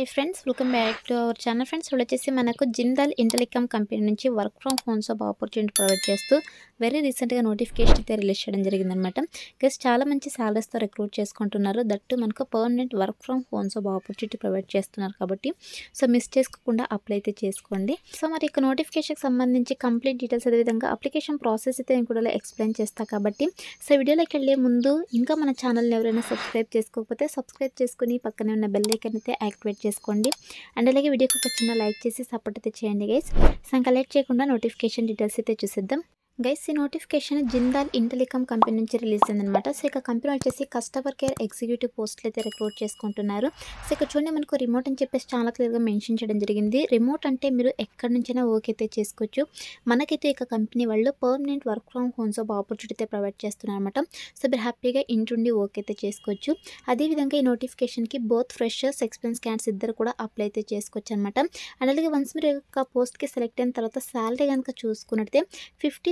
Hi friends, welcome back to our channel. Friends, ఇప్పుడు వచ్చేసి మనకు జిందాల్ ఇంటెలికామ్ కంపెనీ నుంచి work from home job opportunity provide చేస్తూ వెరీ రీసెంట్గా నోటిఫికేషన్ అయితే రిలీజ్ చేయడం జరిగిందనమాట. గెస్ చాలా మంచి సాలరీస్తో రిక్రూట్ చేసుకుంటున్నారు. దట్టు మనకు permanent work from home job opportunity provide చేస్తున్నారు కాబట్టి మిస్ చేసుకోకుండా అప్లై అయితే చేసుకోండి. మరి ఇక నోటిఫికేషన్కి సంబంధించి కంప్లీట్ డీటెయిల్స్ అదేవిధంగా అప్లికేషన్ ప్రాసెస్ అయితే నేను కూడా ఎక్స్ప్లెయిన్ చేస్తాను కాబట్టి వీడియోలోకి వెళ్ళే ముందు ఇంకా మన ఛానల్ని ఎవరైనా సబ్స్క్రైబ్ చేసుకోకపోతే సబ్స్క్రైబ్ చేసుకుని పక్కనే ఉన్న బెల్ ఐకాన్ అయితే యాక్టివేట్ చేసుకోండి. అండ్ అలాగే వీడియోకి ఒక చిన్న లైక్ చేసి సపోర్ట్ అయితే చేయండి గైస్. కలెక్ట్ చేయకుండా నోటిఫికేషన్ డీటెయిల్స్ అయితే చూసేద్దాం. గైస్, ఈ నోటిఫికేషన్ జిందాల్ ఇంటెలికామ్ కంపెనీ నుంచి రిలీజ్ అయిందనమాట. ఇక కంపెనీ వచ్చేసి కస్టమర్ కేర్ ఎగ్జిక్యూటివ్ పోస్టులు అయితే రిక్రూట్ చేసుకుంటున్నారు. ఇక్కడ చూడండి, మనకు రిమోట్ అని చెప్పేసి చాలా క్లియర్గా మెన్షన్ చేయడం జరిగింది. రిమోట్ అంటే మీరు ఎక్కడి నుంచైనా వర్క్ అయితే చేసుకోవచ్చు. మనకైతే ఇక కంపెనీ వాళ్ళు permanent work from home job opportunity అయితే ప్రొవైడ్ చేస్తున్నారు అనమాట. మీరు హ్యాపీగా ఇంటుండి వర్క్ అయితే చేసుకోవచ్చు. అదేవిధంగా ఈ నోటిఫికేషన్కి బోత్ ఫ్రెషర్స్ ఎక్స్పీరియన్స్ క్యాండిడేట్స్ ఇద్దరు కూడా అప్లై అయితే చేసుకోవచ్చు అనమాట. అండ్ అలాగే వన్స్ మీరు ఒక పోస్ట్కి సెలెక్ట్ అయిన తర్వాత శాలరీ కనుక చూసుకున్నట్టే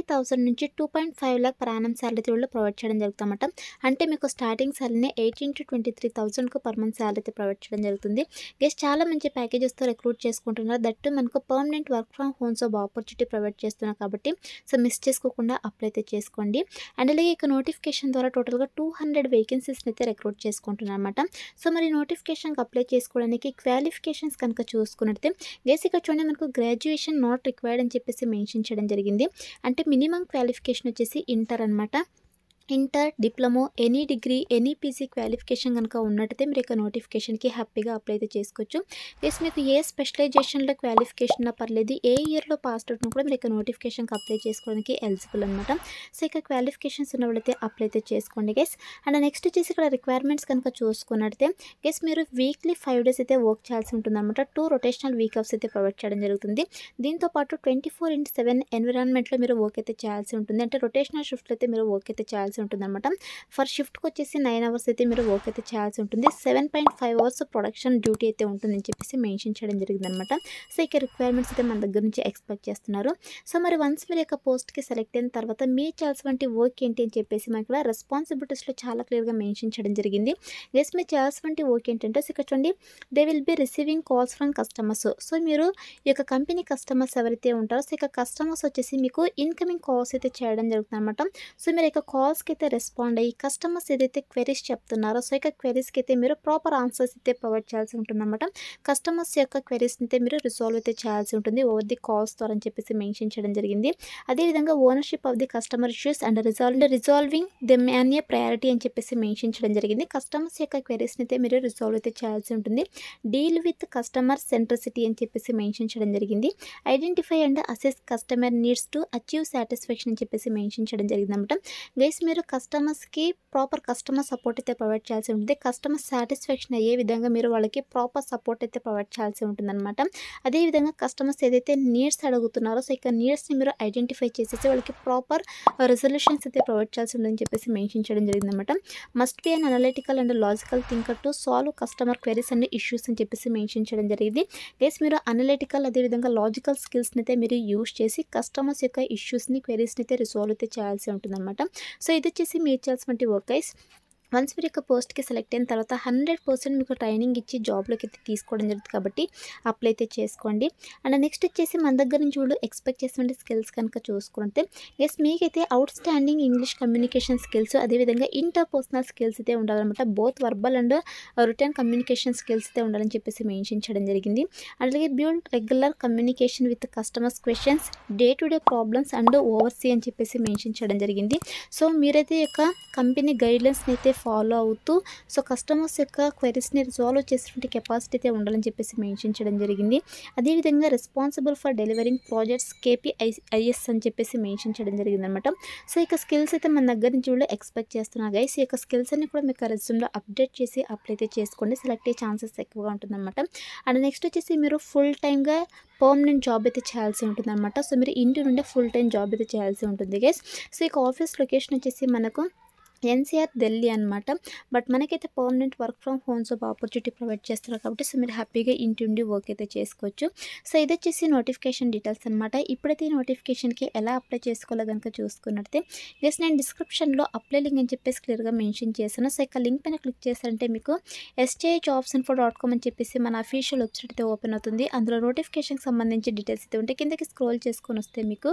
50,000 నుంచి 2.5 lakh per annum శాలరీ వాళ్ళు ప్రొవైడ్ చేయడం జరుగుతుందన్నమాట. అంటే మీకు స్టార్టింగ్ శాలరీనే 18 to 23,000 per month శాలరీ అయితే ప్రొవైడ్ చేయడం జరుగుతుంది. గెస్ట్ చాలా మంచి ప్యాకేజెస్తో రిక్రూట్ చేసుకుంటున్నారు. దట్టు మనకు permanent work from home job opportunity provide చేస్తున్నారు కాబట్టి మిస్ చేసుకోకుండా అప్లై అయితే చేసుకోండి. అండ్ అలాగే ఇక నోటిఫికేషన్ ద్వారా టోటల్గా 200 వేకెన్సీస్ని అయితే రిక్రూట్ చేసుకుంటున్నారు అనమాట. మరి నోటిఫికేషన్కి అప్లై చేసుకోవడానికి క్వాలిఫికేషన్స్ కనుక చూసుకున్నట్టే గెస్ ఇక్కడ చూడండి, మనకు గ్రాడ్యుయేషన్ నాట్ రిక్వైర్డ్ అని చెప్పేసి మెన్షన్ చేయడం జరిగింది. అంటే మినిమం క్వాలిఫికేషన్ వచ్చేసి ఇంటర్ అనమాట. Inter, diploma, any degree, any PG qualification కనుక ఉన్నట్టయితే మీరు ఇక నోటిఫికేషన్కి హ్యాపీగా అప్లై అయితే చేసుకోవచ్చు. మీకు ఏ స్పెషలైజేషన్లో క్వాలిఫికేషన్ పర్లేదు, ఏ ఇయర్లో పాస్ అవుట్ కూడా మీరు ఇక నోటిఫికేషన్కి అప్లై చేసుకోవడానికి ఎలిజిబుల్ అనమాట. ఇక క్వాలిఫికేషన్స్ ఉన్న వాళ్ళైతే అప్లై అయితే చేసుకోండి గైస్. అండ్ నెక్స్ట్ వచ్చేసి ఇక్కడ రిక్వైర్మెంట్స్ కనుక చూసుకున్నట్టయితే గైస్ మీరు వీక్లీ 5 days అయితే వర్క్ చేయాల్సి ఉంటుంది అనమాట. 2 రొటేషనల్ వీక్ ఆఫ్స్ అయితే ప్రొవైడ్ చేయడం జరుగుతుంది. దీంతోపాటు 24/7 ఎన్విరాన్మెంట్లో మీరు వర్క్ అయితే చేయాల్సి ఉంటుంది. అంటే రొటేషనల్ షిఫ్ట్లో అయితే మీరు వర్క్ అయితే చేయాల్సి ఉంటుంది అనమాట. ఫర్ షిఫ్ట్కి వచ్చేసి 9 hours అయితే మీరు వర్క్ అయితే చేయాల్సి ఉంటుంది. 7.5 hours ప్రొడక్షన్ డ్యూటీ అయితే ఉంటుందని చెప్పేసి మెన్షన్ చేయడం జరిగింది అనమాట. ఇక రిక్వైర్మెంట్స్ అయితే మన దగ్గర నుంచి ఎక్స్పెక్ట్ చేస్తున్నారు. మరి వన్స్ మీరు యొక్క పోస్ట్కి సెలెక్ట్ అయిన తర్వాత మీరు చేయాల్సిన వర్క్ ఏంటి అని చెప్పేసి మనకి ఇక్కడ రెస్పాన్సిబిలిటీస్లో చాలా క్లియర్గా మెన్షన్ చేయడం జరిగింది. గెస్ మీరు చేయాల్సిన వర్క్ ఏంటంటే ఇక్కడ చూడండి, they will be receiving calls from customers. మీరు ఈ యొక్క కంపెనీ కస్టమర్స్ ఎవరైతే ఉంటారో ఇక కస్టమర్స్ వచ్చేసి మీకు ఇన్కమింగ్ కాల్స్ అయితే చేయడం జరుగుతుంది అనమాట. మీరు ఇక కాల్స్కి అయితే రెస్పాండ్ అయ్యి కస్టమర్స్ ఏదైతే క్వెరీస్ చెప్తున్నారో ఇక క్వెరీస్కి అయితే మీరు ప్రాపర్ ఆన్సర్స్ అయితే ప్రొవైడ్ చేయాల్సి ఉంటుంది అనమాట. కస్టమర్స్ యొక్క క్వెరీస్ని అయితే మీరు రిజాల్వ్ అయితే చేయాల్సి ఉంటుంది ఓవర్ ది కాల్స్ ద్వారా అని చెప్పేసి మెన్షన్ చేయడం జరిగింది. అదేవిధంగా ownership of the customer issues and resolving them an A priority అని చెప్పేసి మెన్షన్ చేయడం జరిగింది. కస్టమర్స్ యొక్క క్వెరీస్ని అయితే మీరు రిజాల్వ్ అయితే చేయాల్సి ఉంటుంది. డీల్ విత్ కస్టమర్ సెంట్రిసిటీ అని చెప్పేసి మెన్షన్ చేయడం జరిగింది. Identify and assess customer needs to achieve satisfaction అని చెప్పేసి మెన్షన్ చేయడం జరిగింది అనమాట. గైస్ మీరు కస్టమర్స్కి ప్రాపర్ కస్టమర్ సపోర్ట్ అయితే ప్రొవైడ్ చేయాల్సి ఉంటుంది. కస్టమర్ సాటిస్ఫాక్షన్ అయ్యే విధంగా మీరు వాళ్ళకి ప్రాపర్ సపోర్ట్ అయితే ప్రొవైడ్ చేయాల్సి ఉంటుంది అనమాట. అదేవిధంగా కస్టమర్స్ ఏదైతే నీడ్స్ అడుగుతున్నారో ఇక నీడ్స్ని మీరు ఐడెంటిఫై చేసేసి వాళ్ళకి ప్రాపర్ రెజల్యూషన్స్ అయితే ప్రొవైడ్ చేయాల్సి ఉంటుందని చెప్పేసి మెన్షన్ చేయడం జరిగింది అనమాట. Must be an analytical and logical thinker to solve customer queries and issues అని చెప్పేసి మెన్షన్ చేయడం జరిగింది. గైస్ మీరు అనలిటికల్ అదేవిధంగా లాజికల్ స్కిల్స్ని అయితే మీరు యూజ్ చేసి కస్టమర్స్ యొక్క ఇష్యూస్ని క్వెరీస్ని అయితే రిసాల్వ్ అయితే చేయాల్సి ఉంటుంది అనమాట. ఇది వచ్చేసి మీరు చేయాల్సిన వర్క్ గైస్. వన్స్ మీరు యొక్క పోస్ట్కి సెలెక్ట్ అయిన తర్వాత 100% మీకు ట్రైనింగ్ ఇచ్చి జాబ్లోకి అయితే తీసుకోవడం జరుగుతుంది కాబట్టి అప్లై అయితే చేసుకోండి. అండ్ నెక్స్ట్ వచ్చేసి మన దగ్గర నుంచి వాళ్ళు ఎక్స్పెక్ట్ చేసిన స్కిల్స్ కనుక చూసుకుంటే మీకైతే out standing English communication skills అదేవిధంగా ఇంటర్పర్సనల్ స్కిల్స్ అయితే ఉండాలన్నమాట. Both verbal and return communication skills అయితే ఉండాలని చెప్పేసి మెన్షన్ చేయడం జరిగింది. అలాగే build regular communication with customers questions, day to day problems and overseas అని చెప్పేసి మెన్షన్ చేయడం జరిగింది. మీరైతే యొక్క కంపెనీ గైడ్లైన్స్ని అయితే ఫాలో అవుతూ కస్టమర్స్ యొక్క క్వెరీస్ని రిజాల్వ్ చేసేటువంటి కెపాసిటీ అయితే ఉండాలని చెప్పేసి మెన్షన్ చేయడం జరిగింది. అదేవిధంగా responsible for delivering projects KPIs అని చెప్పేసి మెన్షన్ చేయడం జరిగింది అనమాట. ఇక స్కిల్స్ అయితే మన దగ్గర నుంచి కూడా ఎక్స్పెక్ట్ చేస్తున్నా గైస్. ఈ యొక్క స్కిల్స్ అన్ని కూడా మీకు రెజ్యూమ్లో అప్డేట్ చేసి అప్లై అయితే చేసుకోండి. సెలెక్ట్ అయ్యే ఛాన్సెస్ ఎక్కువగా ఉంటుందన్నమాట. అండ్ నెక్స్ట్ వచ్చేసి మీరు ఫుల్ టైమ్గా పర్మనెంట్ జాబ్ అయితే చేయాల్సి ఉంటుంది అనమాట. మీరు ఇంటి నుండి ఫుల్ టైం జాబ్ అయితే చేయాల్సి ఉంటుంది గైస్. ఇక ఆఫీస్ లొకేషన్ వచ్చేసి మనకు ఎన్సీఆర్ ఢిల్లీ అనమాట. బట్ మనకైతే permanent work from home job opportunity provide చేస్తున్నారు కాబట్టి సో మీరు హ్యాపీగా ఇంటి ఉండి వర్క్ అయితే చేసుకోవచ్చు. సో ఇదొచ్చేసి నోటిఫికేషన్ డీటెయిల్స్ అనమాట. ఇప్పుడైతే ఈ నోటిఫికేషన్కి ఎలా అప్లై చేసుకోవాలో కనుక చూసుకున్నట్టే జస్ట్ నేను డిస్క్రిప్షన్లో అప్లై లింక్ అని చెప్పేసి క్లియర్గా మెన్షన్ చేశాను. సో ఇక లింక్ పైన క్లిక్ చేశారంటే మీకు sjobsinfo.com అని చెప్పేసి మన అఫీషియల్ వెబ్సైట్ అయితే ఓపెన్ అవుతుంది. అందులో నోటిఫికేషన్కి సంబంధించి డీటెయిల్స్ అయితే ఉంటే కిందకి స్క్రోల్ చేసుకొని వస్తే మీకు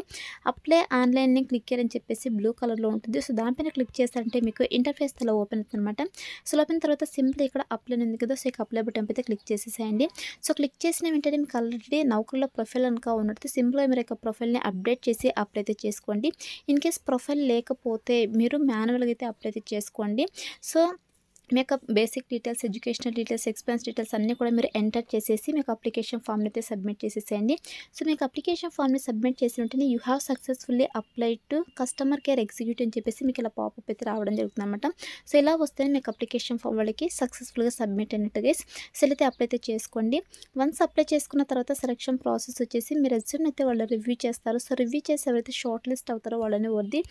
అప్లై ఆన్లైన్ లింక్ క్లిక్ అని చెప్పేసి బ్లూ కలర్లో ఉంటుంది. సో దానిపైన క్లిక్ చేశారంటే మీకు ఇంటర్ఫేస్ అలా ఓపెన్ అవుతుంది అనమాట. సో ఓపెన్ తర్వాత సింపుల్ ఇక్కడ అప్లై ఉంది కదా, సో ఇక అప్లై బటన్ అయితే క్లిక్ చేసేసేయండి. సో క్లిక్ చేసిన వెంటనే మీకు ఆల్రెడీ నౌకర్లో ప్రొఫైల్ కనుక ఉన్నట్టు సింపుల్గా మీరు యొక్క ప్రొఫైల్ని అప్డేట్ చేసి అప్లై అయితే చేసుకోండి. ఇన్ కేస్ ప్రొఫైల్ లేకపోతే మీరు మాన్యువల్గా అయితే అప్లై అయితే చేసుకోండి. సో మీ యొక్క basic details, educational details, expense details అన్నీ కూడా మీరు ఎంటర్ చేసేసి మీకు అప్లికేషన్ ఫామ్ని అయితే సబ్మిట్ చేసేసేయండి. సో మీకు అప్లికేషన్ ఫామ్ని సబ్మిట్ చేసిన వెంటనే you have successfully applied to customer care executive అని చెప్పేసి మీకు ఇలా పాపప్ అయితే రావడం జరుగుతుంది అనమాట. సో ఇలా వస్తే మీకు అప్లికేషన్ ఫామ్ వాళ్ళకి సక్సెస్ఫుల్గా సబ్మిట్ అయినట్టు గైస్. సో అయితే అప్లై అయితే చేసుకోండి. వన్స్ అప్లై చేసుకున్న తర్వాత సెలక్షన్ ప్రాసెస్ వచ్చేసి మీ రెజ్యూమ్ అయితే వాళ్ళు రివ్యూ చేస్తారు. సో రివ్యూ చేసి ఎవరైతే షార్ట్ లిస్ట్ అవుతారో వాళ్ళని వద్ది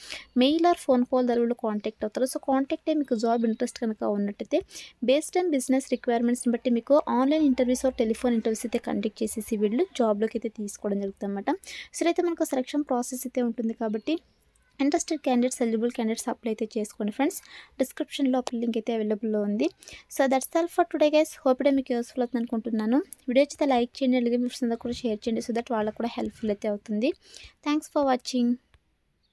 మెయిల్ ఆర్ ఫోన్ కాల్ ద్వారా వాళ్ళు కాంటాక్ట్ అవుతారు. సో కాంటాక్ట్ అయ్యి మీకు జాబ్ ఇంట్రెస్ట్ కనుక ఉన్నట్టయితే బేస్డ్ ఆన్ బిజినెస్ రిక్వైర్మెంట్స్ని బట్టి మీకు online interviews or telephone interviews అయితే కండక్ట్ చేసేసి వీళ్ళు జాబ్లోకి అయితే తీసుకోవడం జరుగుతుంది అనమాట. సో అయితే మనకు సెలక్షన్ ప్రాసెస్ అయితే ఉంటుంది కాబట్టి interested candidates, eligible candidates apply అయితే చేసుకోండి ఫ్రెండ్స్. డిస్క్రిప్షన్లో అప్లై లింక్ అయితే అవైలబుల్లో ఉంది. So that's all for today guys. Hope ఇడే మీకు యూస్ఫుల్ అవుతుంది అనుకుంటున్నాను. వీడియో అయితే లైక్ చేయండి, అలాగే మీ ఫ్రెండ్స్ అందరూ కూడా షేర్ చేయండి సో దట్ వాళ్ళకు కూడా హెల్ప్ఫుల్ అయితే అవుతుంది. Thanks for watching.